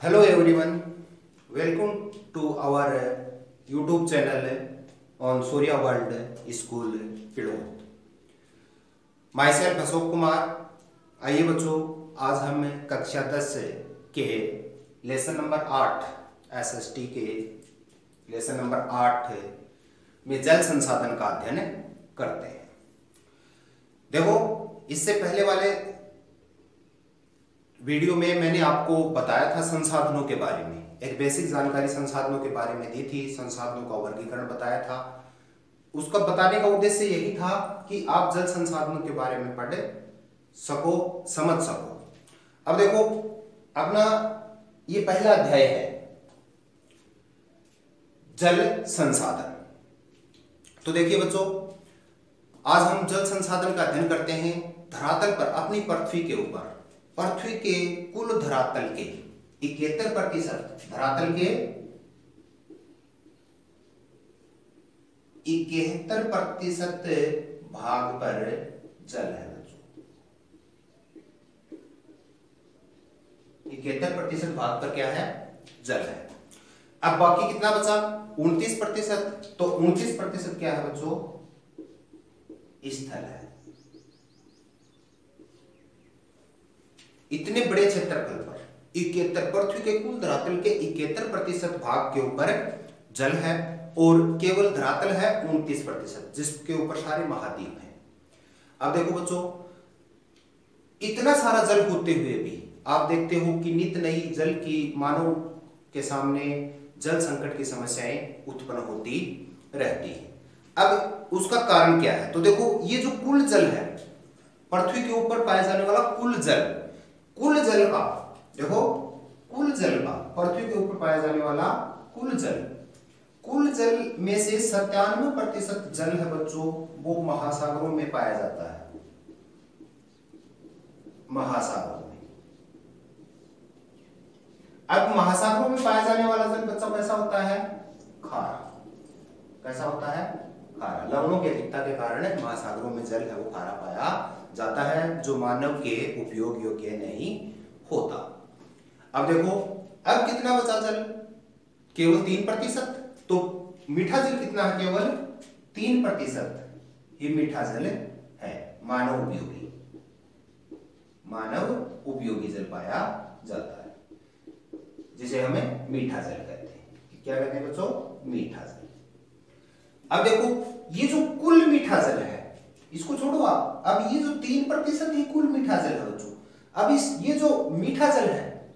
Hello everyone, welcome to our YouTube channel on Surya World School Pilot. Myself Ashok Kumar. आइए बच्चों, आज हम कक्षा 10 के लेसन नंबर 8 SST के लेसन नंबर 8 में जल संसाधन का अध्ययन करते हैं। देखो, इससे पहले वाले वीडियो में मैंने आपको बताया था संसाधनों के बारे में, एक बेसिक जानकारी संसाधनों के बारे में दी थी, संसाधनों का वर्गीकरण बताया था। उसका बताने का उद्देश्य यही था कि आप जल संसाधनों के बारे में पढ़ सको, समझ सको। अब देखो, अपना ये पहला अध्याय है जल संसाधन। तो देखिए बच्चों, आज हम जल संसाधन का अध्ययन करते हैं धरातल पर, अपनी पृथ्वी के ऊपर, पृथ्वी के कुल धरातल के 71% धरातल के 71% भाग पर जल है बच्चों। 71% भाग पर क्या है? जल है। अब बाकी कितना बचा? 29%। तो 29% क्या है बच्चों? स्थल है। इतने बड़े क्षेत्रफल पर 71, पृथ्वी के कुल धरातल के 71% भाग के ऊपर जल है और केवल धरातल है 29%, जिसके ऊपर सारे महाद्वीप हैं। अब देखो बच्चों, इतना सारा जल होते हुए भी आप देखते हो कि नित नई जल की मानव के सामने जल संकट की समस्याएं उत्पन्न होती रहती हैं। अब उसका कारण क्या है? तो देखो, ये जो कुल जल है, पृथ्वी के ऊपर पाया जाने वाला कुल जल का, देखो कुल जल का, पृथ्वी के ऊपर पाया जाने वाला कुल जल में से 97% जल है बच्चों, वो महासागरों में पाया जाता है। महासागरों में। अब महासागरों में पाया जाने वाला जल बच्चा कैसा होता है? खारा। कैसा होता है? खारा। लवणों की अधिकता के कारण महासागरों में जल है वो खारा पाया जाता है, जो मानव के उपयोग योग्य नहीं होता। अब देखो, अब कितना बचा जल? केवल 3%। तो मीठा जल कितना है? केवल 3% ही मीठा जल है, मानव उपयोगी जल पाया जाता है, जिसे हमें मीठा जल कहते हैं। क्या कहते हैं बच्चों? मीठा जल। अब देखो, ये जो कुल मीठा जल है, इसको छोड़ो आप। अब ये जो 3% ये कुल मीठा जल है बच्चों। अब ये जो मीठा जल है,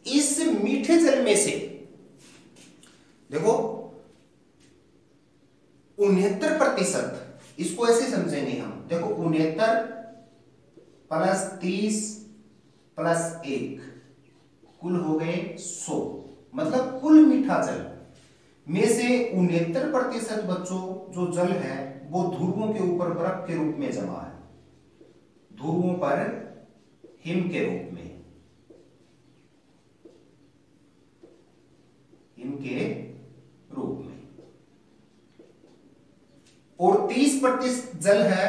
इस मीठे जल में से देखो 69%, इसको ऐसे समझेंगे हम। देखो 69 प्लस 30 प्लस 1 कुल हो गए 100। मतलब कुल मीठा जल में से 69% बच्चों जो जल है वो ध्रुवों के ऊपर बर्फ के रूप में जमा है, ध्रुवों पर हिम के रूप में, और 30% जल है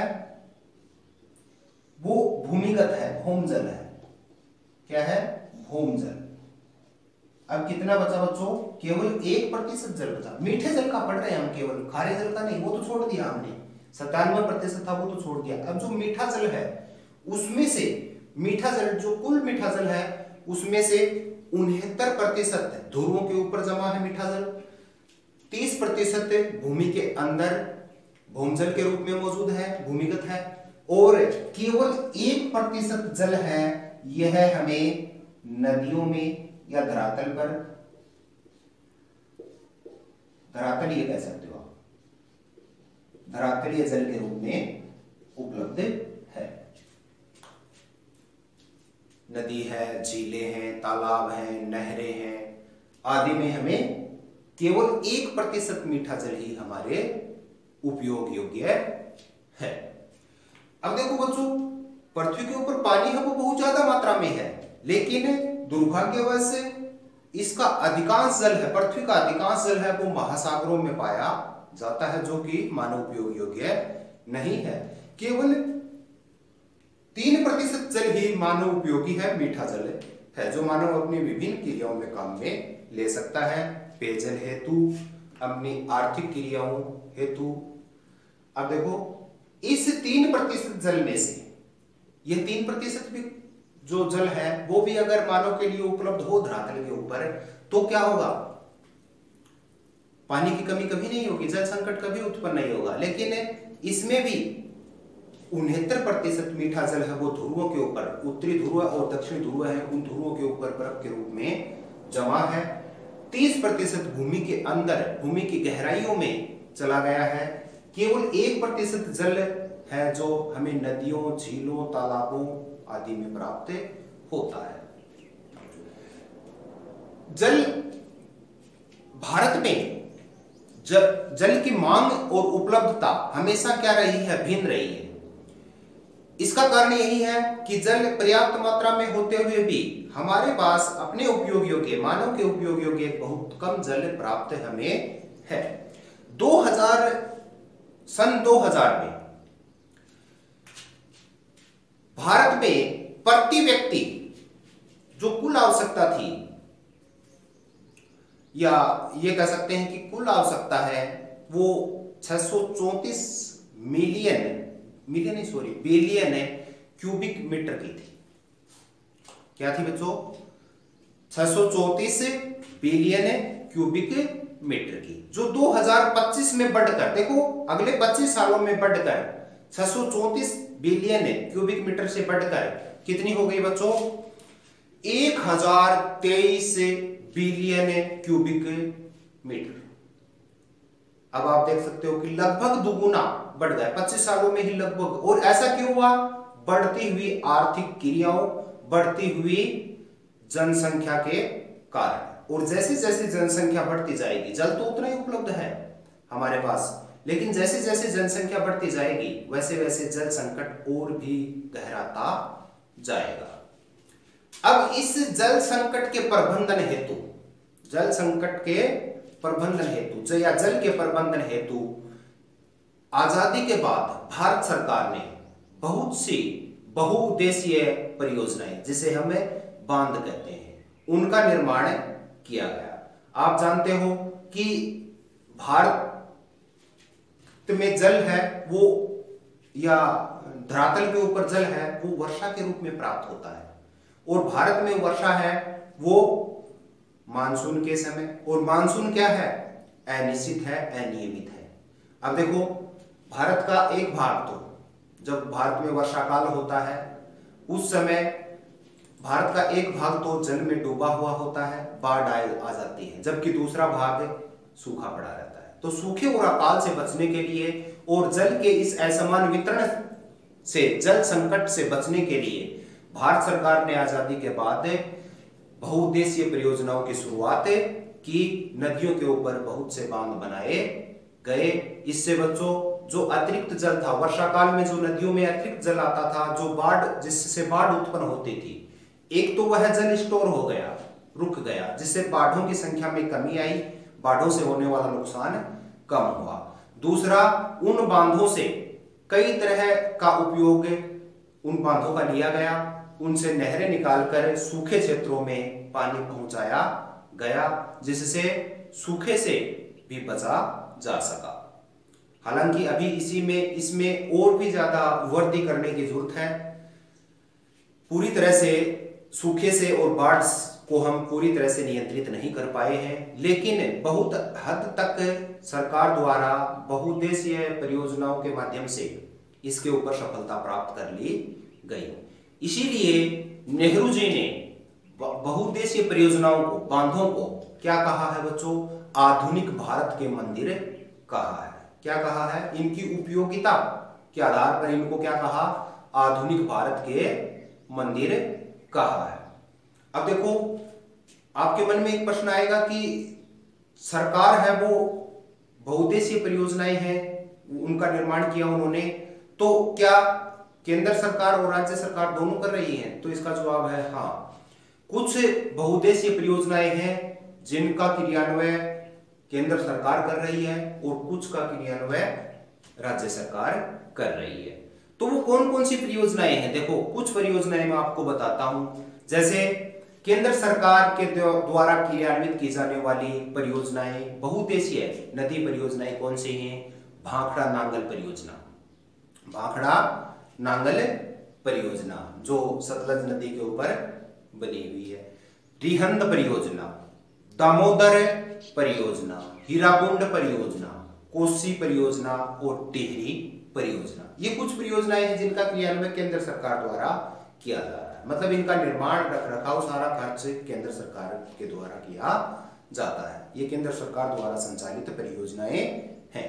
वो भूमिगत है, भौम जल है। क्या है? भौम जल। अब कितना बचा बच्चों? केवल 1% जल बचा। मीठे जल का पढ़ रहे हैं हम, केवल खारे जल का नहीं, वो तो छोड़ दिया हमने। 97% था, वो तो छोड़ दिया। अब जो मीठा जल है, उसमें से मीठा जल, जो कुल मीठा जल है, उसमें से 69% ध्रुवों के ऊपर जमा है मीठा जल, 30% भूमि के अंदर भौम जल के रूप में मौजूद है, भूमिगत है, और केवल 1% जल है, यह हमें नदियों में या धरातल पर, धरातलीय कह सकते हो आप, धरातलीय जल के रूप में उपलब्ध है। नदी है, झीलें हैं, तालाब हैं, नहरें हैं आदि में हमें केवल 1% मीठा जल ही हमारे उपयोग योग्य है। अब देखो बच्चों, पृथ्वी के ऊपर पानी है वो बहुत ज्यादा मात्रा में है, लेकिन दुर्भाग्यवश इसका अधिकांश जल है, पृथ्वी का अधिकांश जल है वो महासागरों में पाया जाता है, जो कि मानव उपयोग योग्य नहीं है। केवल 3% जल ही मानव उपयोगी है, मीठा जल है जो मानव अपनी विभिन्न क्रियाओं में काम में ले सकता है। पेयजल हेतु, अपनी आर्थिक क्रियाओं हेतु। अब देखो इस 3% जल में से यह 3% भी जो जल है वो भी अगर मानव के लिए उपलब्ध हो धरातल के ऊपर तो क्या होगा, पानी की कमी कभी नहीं होगी, जल संकट कभी उत्पन्न नहीं होगा। लेकिन इसमें भी 69% मीठा जल है वो ध्रुवों के ऊपर, उत्तरी ध्रुव और दक्षिणी ध्रुव है उन ध्रुवों के ऊपर बर्फ के रूप में जमा है। 30% भूमि के अंदर, भूमि की गहराइयों में चला गया है। केवल 1% जल है जो हमें नदियों, झीलों, तालाबों आदि में प्राप्त होता है। जल भारत में जल की मांग और उपलब्धता हमेशा क्या रही है, भिन्न रही है। इसका कारण यही है कि जल पर्याप्त मात्रा में होते हुए भी हमारे पास अपने उपयोग योग्य, मानव के उपयोग योग्य बहुत कम जल प्राप्त हमें है। 2000 में भारत में प्रति व्यक्ति जो कुल आवश्यकता थी, या ये कह सकते हैं कि कुल आवश्यकता है वो 634 बिलियन क्यूबिक मीटर की थी। क्या थी बच्चों? 634 बिलियन क्यूबिक मीटर की, जो 2025 में बढ़कर, देखो अगले 25 सालों में बढ़कर 634 बिलियन क्यूबिक मीटर से बढ़कर कितनी हो गई बच्चों? 1023 बिलियन क्यूबिक मीटर। अब आप देख सकते हो कि लगभग दुगुना बढ़ गया 25 सालों में ही लगभग। और ऐसा क्यों हुआ? बढ़ती हुई आर्थिक क्रियाओं, बढ़ती हुई जनसंख्या के कारण। और जैसे जैसे जनसंख्या बढ़ती जाएगी, जल तो उतना ही उपलब्ध है हमारे पास, लेकिन जैसे जैसे जनसंख्या बढ़ती जाएगी वैसे वैसे जल संकट और भी गहराता जाएगा। अब इस जल संकट के प्रबंधन हेतु, जल संकट के प्रबंधन हेतु या जल के प्रबंधन हेतु आजादी के बाद भारत सरकार ने बहुत सी बहुउद्देशीय परियोजनाएं, जिसे हमें बांध कहते हैं, उनका निर्माण किया गया। आप जानते हो कि भारत में जल है वो, या धरातल के ऊपर जल है वो वर्षा के रूप में प्राप्त होता है। और भारत में वर्षा है वो मानसून के समय, और मानसून क्या है? अनिश्चित है, अनियमित है। अब देखो भारत का एक भाग, तो जब भारत में वर्षा काल होता है उस समय भारत का एक भाग तो जल में डूबा हुआ होता है, बाढ़ आ जाती है, जबकि दूसरा भाग सूखा पड़ा रहता है। तो सूखे और अकाल से बचने के लिए और जल के इस असमान वितरण से, जल संकट से बचने के लिए भारत सरकार ने आजादी के बाद बहुउद्देशीय परियोजनाओं की शुरुआत की। नदियों के ऊपर बहुत से बांध बनाए गए। इससे बच्चों जो अतिरिक्त जल था, वर्षा काल में जो नदियों में अतिरिक्त जल आता था, जो बाढ़, जिससे बाढ़ उत्पन्न होती थी, एक तो वह जल स्टोर हो गया, रुक गया, जिससे बाढ़ों की संख्या में कमी आई, बाढ़ों से होने वाला नुकसान कम हुआ। दूसरा, उन बांधों से कई तरह का उपयोग उन बांधों का लिया गया, उनसे नहरें निकालकर सूखे क्षेत्रों में पानी पहुंचाया गया, जिससे सूखे से भी बचा जा सका। हालांकि अभी इसमें और भी ज्यादा वृद्धि करने की जरूरत है। पूरी तरह से सूखे से और बाढ़ को हम पूरी तरह से नियंत्रित नहीं कर पाए हैं, लेकिन बहुत हद तक सरकार द्वारा बहुउद्देशीय परियोजनाओं के माध्यम से इसके ऊपर सफलता प्राप्त कर ली गई। इसीलिए नेहरू जी ने बहुउद्देशीय परियोजनाओं को, बांधों को क्या कहा है बच्चों? आधुनिक भारत के मंदिर कहा है। क्या कहा है? इनकी उपयोगिता के आधार पर इनको क्या कहा? आधुनिक भारत के मंदिर कहा है। अब देखो आपके मन में एक प्रश्न आएगा कि सरकार है वो बहुउद्देशीय परियोजनाएं हैं, उनका निर्माण किया उन्होंने, तो क्या केंद्र सरकार और राज्य सरकार दोनों कर रही हैं? तो इसका जवाब है हाँ। कुछ बहुउद्देशीय परियोजनाएं हैं जिनका क्रियान्वयन केंद्र सरकार कर रही है और कुछ का क्रियान्वयन राज्य सरकार कर रही है। तो वो कौन कौन सी परियोजनाएं हैं? देखो कुछ परियोजनाएं मैं आपको बताता हूं, जैसे केंद्र सरकार के द्वारा क्रियान्वित की जाने वाली परियोजनाएं बहुउद्देशीय नदी परियोजनाएं कौन सी हैं? भाखड़ा नांगल परियोजना, भाखड़ा नांगल परियोजना जो सतलज नदी के ऊपर बनी हुई है। रिहंद परियोजना, दामोदर परियोजना, हीराकुंड परियोजना, कोसी परियोजना और टिहरी परियोजना, ये कुछ परियोजनाएं हैं जिनका क्रियान्वयन केंद्र सरकार द्वारा किया जा रहा है। मतलब इनका निर्माण, रखरखाव, सारा खर्च केंद्र सरकार के द्वारा किया जाता है। ये केंद्र सरकार द्वारा संचालित परियोजनाएं हैं।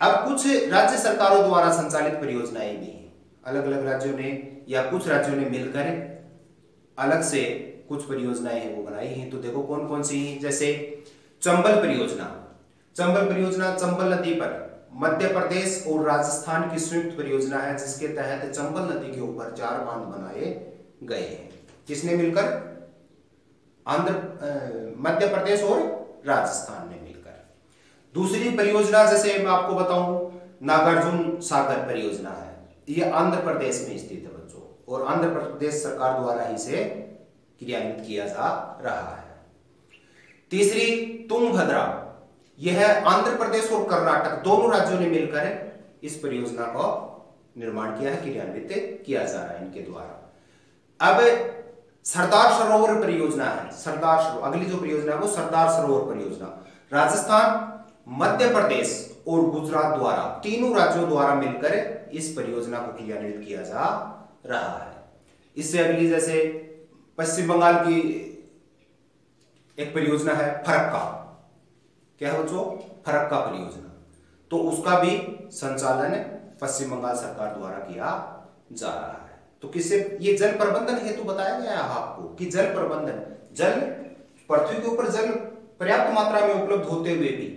अब कुछ राज्य सरकारों द्वारा संचालित परियोजनाएं भी हैं। अलग अलग राज्यों ने या कुछ राज्यों ने मिलकर अलग से कुछ परियोजनाएं हैं वो बनाई हैं। तो देखो कौन कौन सी हैं। जैसे चंबल परियोजना, चंबल परियोजना चंबल नदी पर मध्य प्रदेश और राजस्थान की संयुक्त परियोजना है, जिसके तहत चंबल नदी के ऊपर 4 बांध बनाए गए हैं। किसने मिलकर? मध्य प्रदेश और राजस्थान ने मिलकर। दूसरी परियोजना जैसे मैं आपको बताऊं, नागार्जुन सागर परियोजना है। यह आंध्र प्रदेश में स्थित है बच्चों, और आंध्र प्रदेश सरकार द्वारा ही से क्रियान्वित किया जा रहा है। तीसरी तुंगभद्रा, यह आंध्र प्रदेश और कर्नाटक दोनों राज्यों ने मिलकर इस परियोजना का निर्माण किया है, क्रियान्वित किया जा रहा है इनके द्वारा। अब सरदार सरोवर परियोजना है, सरदार सरोवर, अगली जो परियोजना है वो सरदार सरोवर परियोजना। राजस्थान, मध्य प्रदेश और गुजरात द्वारा, तीनों राज्यों द्वारा मिलकर इस परियोजना को क्रियान्वित किया जा रहा है। इससे अगली जैसे पश्चिम बंगाल की एक परियोजना है फरक्का, क्या है बच्चों? फरक्का परियोजना। तो उसका भी संचालन पश्चिम बंगाल सरकार द्वारा किया जा रहा है। तो किससे? ये जल प्रबंधन हेतु बताया गया है आपको कि जल प्रबंधन, जल, पृथ्वी के ऊपर जल पर्याप्त मात्रा में उपलब्ध होते हुए भी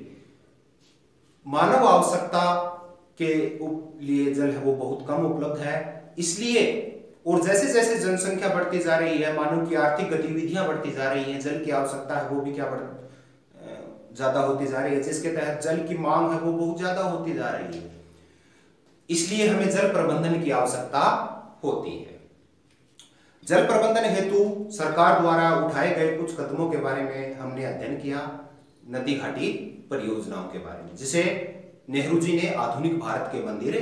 मानव आवश्यकता के लिए जल है वो बहुत कम उपलब्ध है। इसलिए और जैसे जैसे जनसंख्या बढ़ती जा रही है, मानव की आर्थिक गतिविधियां बढ़ती जा रही हैं, जल की आवश्यकता है वो भी क्या ज्यादा होती जा रही है, जिसके तहत जल की मांग है वो बहुत ज्यादा होती जा रही है। इसलिए हमें जल प्रबंधन की आवश्यकता होती है। जल प्रबंधन हेतु सरकार द्वारा उठाए गए कुछ कदमों के बारे में हमने अध्ययन किया, नदी घाटी परियोजनाओं के बारे में, जिसे नेहरू जी ने आधुनिक भारत के मंदिर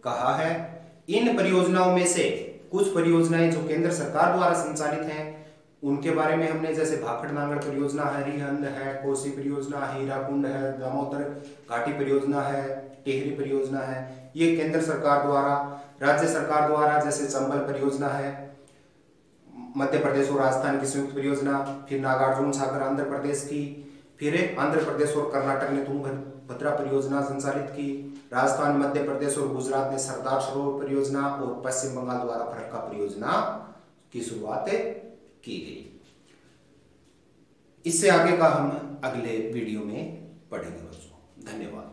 कहा है। इन परियोजनाओं में से कुछ परियोजनाएं जो केंद्र सरकार द्वारा संचालित हैं उनके बारे में हमने, जैसे भाखड़ नांगल परियोजना है, रिहंद है, कोसी परियोजना है, हीराकुंड है, दामोदर घाटी परियोजना है, टिहरी परियोजना है, ये केंद्र सरकार द्वारा। राज्य सरकार द्वारा जैसे चंबल परियोजना है, मध्य प्रदेश और राजस्थान की संयुक्त परियोजना, फिर नागार्जुन सागर आंध्र प्रदेश की, फिर आंध्र प्रदेश और कर्नाटक ने तुंगभद्रा परियोजना संचालित की, राजस्थान, मध्य प्रदेश और गुजरात ने सरदार सरोवर परियोजना और पश्चिम बंगाल द्वारा फरक्का परियोजना की शुरुआत की गई। इससे आगे का हम अगले वीडियो में पढ़ेंगे बच्चों। धन्यवाद।